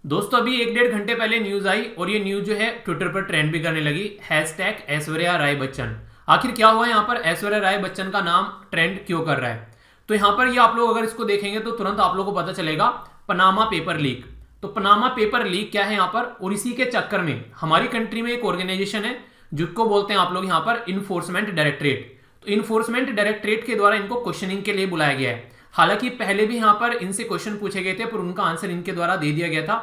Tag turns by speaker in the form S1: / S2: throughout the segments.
S1: दोस्तों अभी एक डेढ़ घंटे पहले न्यूज आई और ये न्यूज जो है ट्विटर पर ट्रेंड भी करने लगी। हैशटैग ऐश्वर्या राय बच्चन। आखिर क्या हुआ यहाँ पर, ऐश्वर्या राय बच्चन का नाम ट्रेंड क्यों कर रहा है? तो यहाँ पर ये आप लोग अगर इसको देखेंगे तो तुरंत आप लोगों को पता चलेगा पनामा पेपर लीक। तो पनामा पेपर लीक क्या है यहाँ पर, और इसी के चक्कर में हमारी कंट्री में एक ऑर्गेनाइजेशन है जिसको बोलते हैं आप लोग यहाँ पर इन्फोर्समेंट डायरेक्टरेट। तो इन्फोर्समेंट डायरेक्टरेट के द्वारा इनको क्वेश्चनिंग के लिए बुलाया गया है। हालांकि पहले भी यहाँ पर इनसे क्वेश्चन पूछे गए थे पर उनका आंसर इनके द्वारा दे दिया गया था,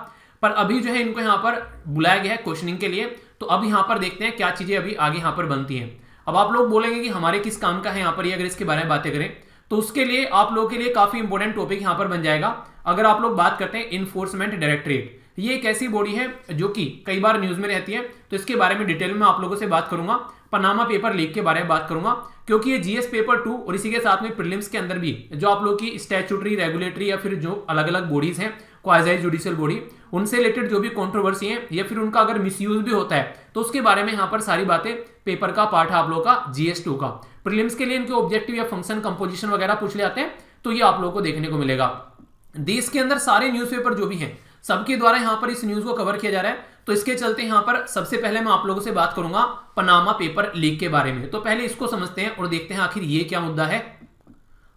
S1: पर अभी जो है इनको यहाँ पर बुलाया गया है क्वेश्चनिंग के लिए। तो अब यहाँ पर देखते हैं क्या चीजें अभी आगे यहाँ पर बनती हैं। अब आप लोग बोलेंगे कि हमारे किस काम का है यहाँ पर ये, अगर इसके बारे में बातें करें तो उसके लिए आप लोगों के लिए काफी इंपॉर्टेंट टॉपिक यहाँ पर बन जाएगा। अगर आप लोग बात करते हैं इन्फोर्समेंट डायरेक्टरेट, ये एक ऐसी बॉडी है जो कि कई बार न्यूज में रहती है, तो इसके बारे में डिटेल में आप लोगों से बात करूंगा। पनामा पेपर लीक के बारे में बात करूंगा क्योंकि ये जीएस पेपर 2 और इसी के साथ में प्रीलिम्स के अंदर भी जो आप लोग की स्टैट्यूटरी, रेगुलेटरी या फिर जो अलग अलग बॉडीज हैं, क्वाजी जुडिशियल बॉडी, उनसे रिलेटेड जो भी कंट्रोवर्सी है या फिर उनका अगर मिसयूज भी होता है तो उसके बारे में यहाँ पर सारी बातें पेपर का पार्ट है आप लोग का जीएस 2 का। प्रीलिम्स के लिए इनके ऑब्जेक्टिव या फंक्शन कंपोजिशन वगैरह पूछ ले आते हैं, तो ये आप लोगों को देखने को मिलेगा। देश के अंदर सारे न्यूज़पेपर जो भी हैं सबके द्वारा यहाँ पर इस न्यूज को कवर किया जा रहा है। तो इसके चलते यहाँ पर सबसे पहले मैं आप लोगों से बात करूंगा पनामा पेपर लीक के बारे में। तो पहले इसको समझते हैं और देखते हैं आखिर ये क्या मुद्दा है।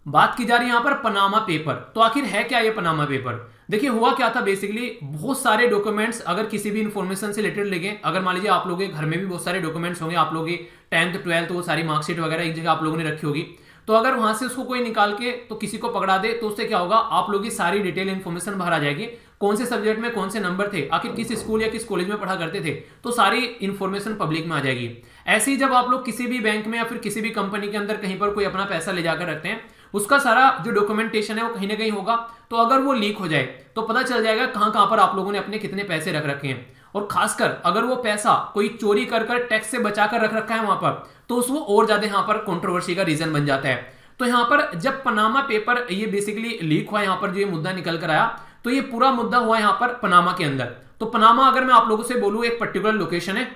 S1: बात की जा रही है यहाँ पर पनामा पेपर। तो आखिर है क्या ये पनामा पेपर? देखिए हुआ क्या था, बेसिकली बहुत सारे डॉक्यूमेंट्स अगर किसी भी इंफॉर्मेशन से रिलेटेड लगे, अगर मान लीजिए आप लोगों के घर में भी बहुत सारे डॉक्यूमेंट्स होंगे, आप लोगों की 10th 12th वो सारी मार्कशीट वगैरह एक जगह आप लोगों ने रखी होगी, तो अगर वहां से उसको कोई निकाल के तो किसी को पकड़ा दे तो उससे क्या होगा, आप लोगों की सारी डिटेल इन्फॉर्मेशन बाहर आ जाएगी। कौन से सब्जेक्ट में कौन से नंबर थे, आखिर किस स्कूल या किस कॉलेज में पढ़ा करते थे, तो सारी इन्फॉर्मेशन पब्लिक में आ जाएगी। ऐसे ही जब आप लोग किसी भी बैंक में या फिर किसी भी कंपनी के अंदर कहीं पर कोई अपना पैसा ले जाकर रखते हैं, उसका सारा जो डॉक्यूमेंटेशन है वो कहीं ना कहीं होगा। तो अगर वो लीक हो जाए तो पता चल जाएगा कहां कहां पर आप लोगों ने अपने कितने पैसे रख रखे हैं, और खासकर अगर वो पैसा कोई चोरी कर टैक्स से बचाकर रख रखा है वहां पर, तो उसको और ज्यादा यहाँ पर कंट्रोवर्सी का रीजन बन जाता है। तो यहाँ पर जब पनामा पेपर ये बेसिकली लीक हुआ, यहाँ पर जो ये मुद्दा निकल कर आया, तो ये पूरा मुद्दा हुआ यहाँ पर पनामा के अंदर। तो पनामा अगर मैं आप लोगों से बोलूं एक पर्टिकुलर लोकेशन है,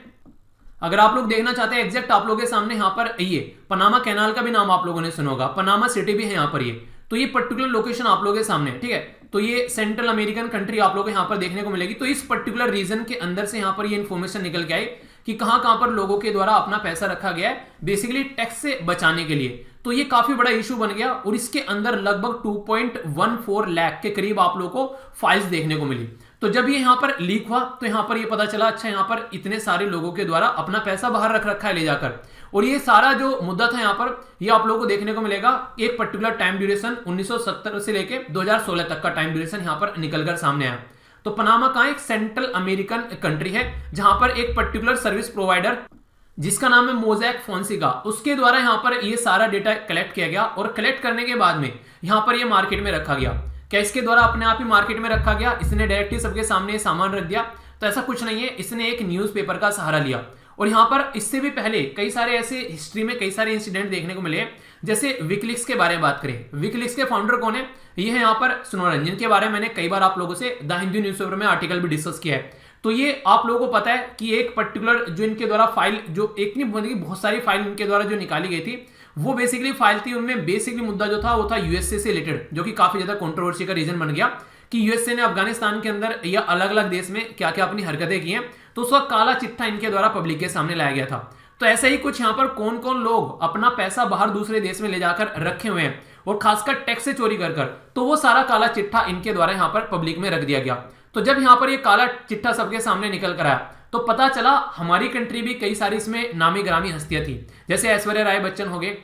S1: अगर आप लोग देखना चाहते हैं एग्जैक्ट आप लोगों के सामने यहाँ पर ये पनामा कैनाल का भी नाम आप लोगों ने सुना होगा, पनामा सिटी भी है यहाँ पर ये। तो ये पर्टिकुलर लोकेशन आप लोगों के सामने है, ठीक है। तो ये सेंट्रल अमेरिकन कंट्री आप लोगों को यहाँ पर देखने को मिलेगी। तो इस पर्टिकुलर रीजन के अंदर से यहाँ पर ये इन्फॉर्मेशन निकल के आई कि कहां कहां पर लोगों के द्वारा अपना पैसा रखा गया है बेसिकली टैक्स से बचाने के लिए। तो ये काफी बड़ा इशू बन गया और इसके अंदर लगभग 2.14 लाख के करीब आप लोगों को फाइल्स देखने को मिली। तो जब ये यहाँ पर लीक हुआ तो यहाँ पर ये पता चला, अच्छा यहाँ पर इतने सारे लोगों के द्वारा अपना पैसा बाहर रख रखा है ले जाकर। और ये सारा जो मुद्दा था यहाँ पर ये आप लोगों को देखने को मिलेगा एक पर्टिकुलर टाइम ड्यूरेशन 1970 से लेके 2016 तक का टाइम ड्यूरेशन यहाँ पर निकलकर सामने आया। तो पनामा का एक सेंट्रल अमेरिकन कंट्री है जहां पर एक पर्टिकुलर सर्विस प्रोवाइडर जिसका नाम है मोज़ैक फोंसेका, उसके द्वारा यहाँ पर ये सारा डेटा कलेक्ट किया गया। और कलेक्ट करने के बाद में यहाँ पर ये मार्केट में रखा गया। क्या इसके द्वारा अपने आप ही मार्केट में रखा गया, इसने डायरेक्टली सबके सामने सामान रख दिया? तो ऐसा कुछ नहीं है, इसने एक न्यूज़पेपर का सहारा लिया। और यहाँ पर इससे भी पहले कई सारे ऐसे हिस्ट्री में कई सारे इंसिडेंट देखने को मिले। जैसे विकिलीक्स के बारे में बात करें, विकिलीक्स के फाउंडर कौन है? ये है यहाँ पर स्नोडेन, जिनके बारे में मैंने कई बार आप लोगों से द हिंदू न्यूज़पेपर में आर्टिकल भी डिस्कस किया है। तो ये आप लोगों को पता है कि एक पर्टिकुलर जो इनके द्वारा फाइल, जो एक नहीं बल्कि बहुत सारी फाइल इनके द्वारा जो निकाली गई थी, वो बेसिकली फाइल थी। उनमें बेसिकली मुद्दा जो था वो था यूएसए से रिलेटेड, जो कि काफी ज्यादा कंट्रोवर्सी का रीजन बन गया कि यूएसए ने अफगानिस्तान के अंदर या अलग अलग देश में क्या क्या अपनी हरकतें की हैं। तो उसका काला चिट्ठा इनके द्वारा पब्लिक के सामने लाया गया था। तो ऐसा ही कुछ यहाँ पर कौन कौन लोग अपना पैसा बाहर दूसरे देश में ले जाकर रखे हुए हैं और खासकर टैक्स से चोरी कर, तो वो सारा काला चिट्ठा इनके द्वारा यहाँ पर पब्लिक में रख दिया गया। तो जब यहाँ पर ये काला चिट्ठा सबके सामने निकल कर आया तो पता चला हमारी कंट्री भी कई सारी इसमें नामी ग्रामी हस्तियां थी। जैसे ऐश्वर्या राय बच्चन हो गए,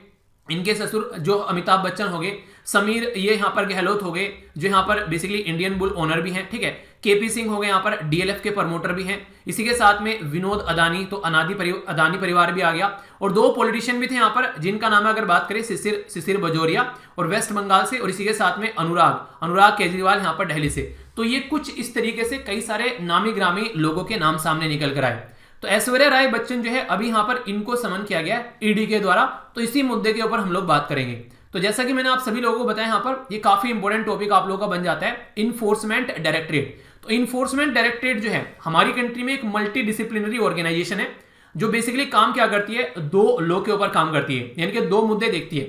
S1: इनके ससुर जो अमिताभ बच्चन हो गए, समीर ये यहाँ पर गहलोत हो गए जो यहाँ पर बेसिकली इंडियन बुल ओनर भी हैं, ठीक है। केपी सिंह हो गए यहाँ पर डीएलएफ के प्रमोटर भी हैं। इसी के साथ में विनोद अदानी, तो अदानी परिवार भी आ गया। और दो पॉलिटिशियन भी थे यहाँ पर जिनका नाम अगर बात करें शिशिर बजोरिया और वेस्ट बंगाल से, और इसी के साथ में अनुराग केजरीवाल यहाँ पर दिल्ली से। तो ये कुछ इस तरीके से कई सारे नामी ग्रामी लोगों के नाम सामने निकल कर आए। तो ऐश्वर्या राय बच्चन जो है अभी यहाँ पर इनको समन किया गया है ईडी के द्वारा। तो इसी मुद्दे के ऊपर हम लोग बात करेंगे। तो जैसा कि मैंने आप सभी लोगों को बताया, यहाँ पर ये काफी इंपॉर्टेंट टॉपिक आप लोगों का बन जाता है, इन्फोर्समेंट डायरेक्टरेट। तो इन्फोर्समेंट डायरेक्टरेट जो है हमारी कंट्री में एक मल्टी डिसिप्लिनरी ऑर्गेनाइजेशन है जो बेसिकली काम क्या करती है, दो लॉ के ऊपर काम करती है, यानी कि दो मुद्दे देखती है।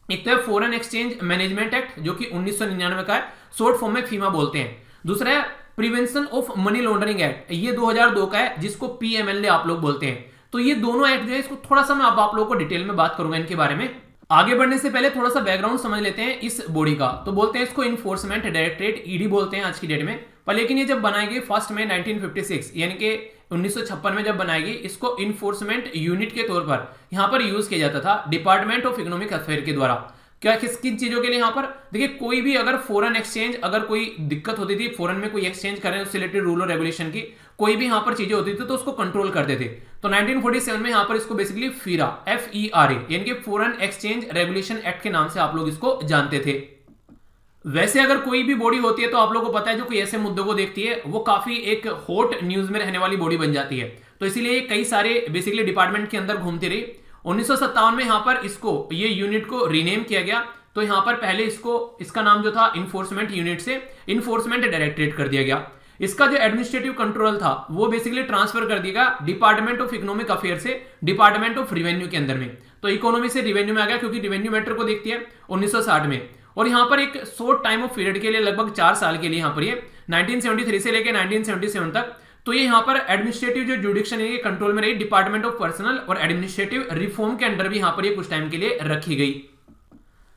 S1: एक तो है फॉरेन एक्सचेंज मैनेजमेंट एक्ट जो कि 1999 का है, शॉर्ट फॉर्म में फीमा बोलते हैं। दूसरा है prevention of money laundering act, ये 2002 का है, जिसको पीएमएलए आप लोग बोलते हैं। तो ये दोनों एक्ट जो है इसको थोड़ा सा मैं अब आप लोगों को डिटेल में बात करूंगा इनके बारे में। आगे बढ़ने से पहले थोड़ा सा बैकग्राउंड समझ लेते हैं इस बॉडी का। तो बोलते हैं इसको इन्फोर्समेंट डायरेक्टरेट, ईडी बोलते हैं आज की डेट में। पर लेकिन ये जब बनाई गई 1 मई 1956 यानी कि 1956 में जब बनाई गई, इसको इन्फोर्समेंट यूनिट के तौर पर यहां पर यूज किया जाता था डिपार्टमेंट ऑफ इकोनॉमिक अफेयर के द्वारा। क्या किस किन चीजों के लिए यहां पर देखिए, कोई भी अगर फॉरेन एक्सचेंज, अगर कोई दिक्कत होती थी फॉरेन में कोई एक्सचेंज कर रहे हैं उससे रिलेटेड रूल और रेगुलेशन की, कोई भी यहां पर चीजें होती थी तो उसको कंट्रोल करते थे। तो 1947 में यहां पर इसको बेसिकली फीरा, FERA यानी कि फॉरेन एक्सचेंज रेगुलेशन एक्ट के नाम से आप लोग इसको जानते थे। वैसे अगर कोई भी बॉडी होती है तो आप लोगों को पता है जो कोई ऐसे मुद्दों को देखती है वो काफी एक हॉट न्यूज में रहने वाली बॉडी बन जाती है। तो इसीलिए कई सारे बेसिकली डिपार्टमेंट के अंदर घूमती रही। 1957 में यहां पर इसको, ये यूनिट को रीनेम किया गया। तो यहां पर पहले इसका नाम जो था इन्फोर्समेंट यूनिट से इन्फोर्समेंट डायरेक्टरेट कर दिया गया। इसका जो एडमिनिस्ट्रेटिव कंट्रोल था वो बेसिकली ट्रांसफर कर दिया गया डिपार्टमेंट ऑफ इकोनॉमिक अफेयर से डिपार्टमेंट ऑफ रिवेन्यू के अंदर में। तो इकोनॉमी से रिवेन्यू में आ गया क्योंकि रिवेन्यू मैटर को देखती है 1960 में। और यहां पर एक शॉर्ट टाइम ऑफ पीरियड के लिए, लगभग 4 साल के लिए यहां पर ये 1973 से लेकर 1977 तक, तो ये यहां पर एडमिनिस्ट्रेटिव जो जुडिक्शन है ये कंट्रोल में रही डिपार्टमेंट ऑफ पर्सनल और एडमिनिस्ट्रेटिव रिफॉर्म के अंडर भी यहां पर ये कुछ टाइम के लिए रखी गई।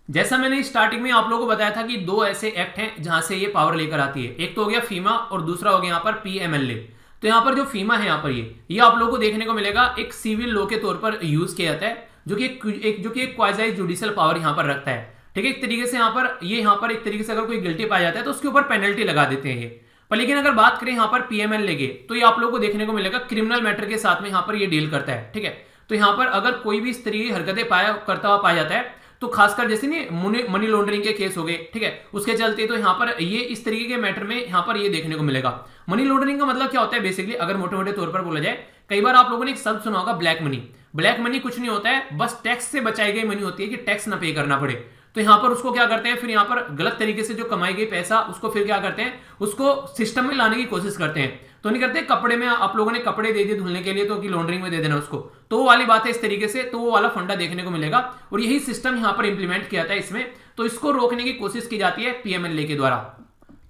S1: जैसा मैंने स्टार्टिंग में आप लोगों को बताया था कि 2 ऐसे एक्ट हैं जहां से ये पावर लेकर आती है, एक तो हो गया फीमा और दूसरा हो गया यहां पर पीएमएलए। तो यहां पर जो फीमा है यहां पर ये आप लोगों को देखने को मिलेगा एक सिविल लॉ के तौर पर यूज किया जाता है, जो कि एक क्वाज़ी जुडिशियल पावर यहां पर रखता है। ठीक है, एक तरीके से यहां पर एक तरीके से अगर कोई गिल्टी पाया जाता है तो उसके ऊपर पेनल्टी लगा देते हैं ये। पर लेकिन अगर बात करें यहां पर पीएमएलए के, तो ये आप लोगों को देखने को मिलेगा क्रिमिनल मैटर के साथ में यहां पर ये डील करता है। ठीक है, तो यहां पर अगर कोई भी इस तरह की हरकतें करता हुआ पाया जाता है तो खासकर जैसे नहीं मनी लॉन्ड्रिंग के केस हो गए, ठीक है, उसके चलते तो यहां पर ये इस तरीके के मैटर में यहां पर ये देखने को मिलेगा। मनी लॉन्ड्रिंग का मतलब क्या होता है बेसिकली, अगर मोटे मोटे तौर पर बोला जाए, कई बार आप लोगों ने एक शब्द सुना होगा ब्लैक मनी। ब्लैक मनी कुछ नहीं होता है, बस टैक्स से बचाई गई मनी होती है कि टैक्स ना पे करना पड़े। तो यहां पर उसको क्या करते हैं, फिर यहां पर गलत तरीके से जो कमाई गई पैसा उसको फिर क्या करते हैं, उसको सिस्टम में लाने की कोशिश करते हैं। तो नहीं करते, कपड़े में आप लोगों ने कपड़े दे दिए धुलने के लिए तो कि लॉन्ड्रिंग में दे देना उसको, तो वो वाली बात है इस तरीके से। तो वो वाला फंडा देखने को मिलेगा और यही सिस्टम यहां पर इंप्लीमेंट किया था इसमें। तो इसको रोकने की कोशिश की जाती है पीएमएलए के द्वारा।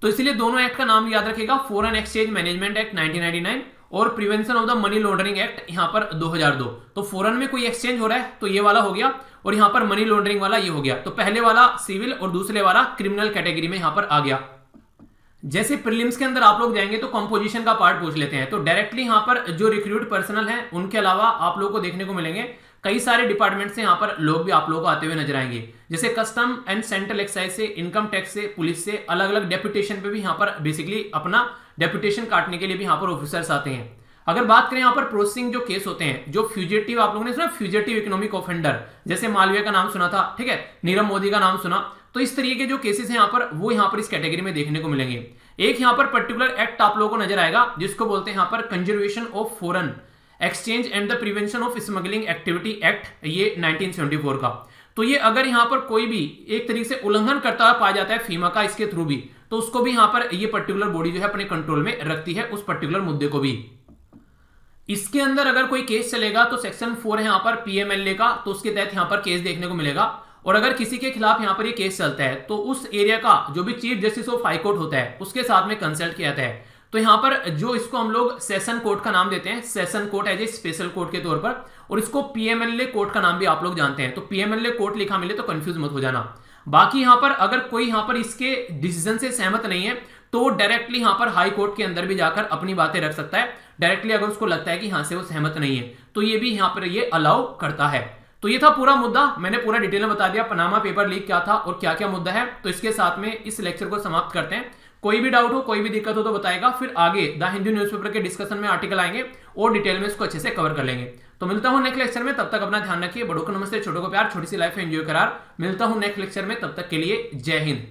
S1: तो इसलिए दोनों एक्ट का नाम याद रखेगा, फॉरेन एक्सचेंज मैनेजमेंट एक्ट 1999 और prevention of the money laundering act यहां पर 2002। तो फॉरेन में कोई एक्सचेंज हो रहा है तो ये वाला हो गया, और यहां पर मनी लॉन्ड्रिंग वाला ये हो गया। तो पहले वाला सिविल और दूसरे वाला क्रिमिनल कैटेगरी में यहां पर आ गया। जैसे प्रीलिम्स के अंदर आप लोग जाएंगे तो कंपोजिशन का पार्ट पूछ लेते हैं, तो डायरेक्टली यहां पर जो रिक्रूट पर्सनल है उनके अलावा आप लोगों को देखने को मिलेंगे कई सारे डिपार्टमेंट से यहां पर लोग भी आप लोगों को आते हुए नजर आएंगे। जैसे कस्टम एंड सेंट्रल एक्साइज से, इनकम टैक्स से, पुलिस से, अलग अलग डेप्यूटेशन पे भी यहां पर बेसिकली अपना डेप्यूटेशन काटने के लिए भी यहां पर ऑफिसर्स आते हैं। अगर बात करें यहां पर प्रोसेसिंग जो केस होते हैं, जो फ्यूजिटिव, आप लोगों ने सुना फ्यूजिटिव इकोनॉमिक ऑफेंडर, जैसे मालवीय का नाम सुना था, ठीक है, नीरव मोदी का नाम सुना, तो इस तरीके के जो केसेस हैं यहां पर वो यहां पर इस कैटेगरी में देखने को मिलेंगे। एक यहां पर पर्टिकुलर एक्ट आप लोगों को नजर आएगा जिसको बोलते हैं यहां पर conservation of foreign exchange and the prevention of smuggling activity act, ये 1974 का। तो ये अगर यहां पर कोई भी एक तरीके से उल्लंघन करता हुआ पाया जाता है फीमा का इसके थ्रू भी, तो उसको भी यहां पर ये पर्टिकुलर बॉडी जो है अपने कंट्रोल में रखती है, उस पर्टिकुलर मुद्दे को भी। इसके अंदर अगर कोई केस चलेगा तो सेक्शन 4 है यहां पर पीएमएलए का, तो उसके तहत यहां पर केस देखने को मिलेगा। और अगर किसी के खिलाफ यहां पर ये केस चलता है तो उस एरिया का जो भी chief justice of high court होता है उसके साथ में कंसल्ट किया जाता है। तो यहां पर जो इसको हम लोग सेशन कोर्ट का नाम देते हैं, session court as a special court के तौर पर, और इसको पीएमएलए कोर्ट का नाम भी आप लोग जानते हैं। तो पीएमएलए कोर्ट लिखा मिले तो कंफ्यूज मत हो जाना। बाकी यहां पर अगर कोई यहां पर इसके डिसीजन से सहमत नहीं है तो डायरेक्टली यहां पर हाई कोर्ट के अंदर भी जाकर अपनी बातें रख सकता है, डायरेक्टली अगर उसको लगता है कि यहां से वो सहमत नहीं है तो ये भी यहां पर ये अलाउ करता है। तो ये था पूरा मुद्दा, मैंने पूरा डिटेल में बता दिया पनामा पेपर लीक क्या था और क्या क्या मुद्दा है। तो इसके साथ में इस लेक्चर को समाप्त करते हैं। कोई भी डाउट हो, कोई भी दिक्कत हो तो बताएगा, फिर आगे द हिंदू न्यूज़पेपर के डिस्कशन में आर्टिकल आएंगे और डिटेल में इसको अच्छे से कवर कर लेंगे। तो मिलता हूं नेक्स्ट लेक्चर में, तब तक अपना ध्यान रखिए। बड़ों को नमस्ते, छोटों को प्यार, छोटी सी लाइफ एंजॉय करार। मिलता हूं नेक्स्ट लेक्चर में, तब तक के लिए जय हिंद।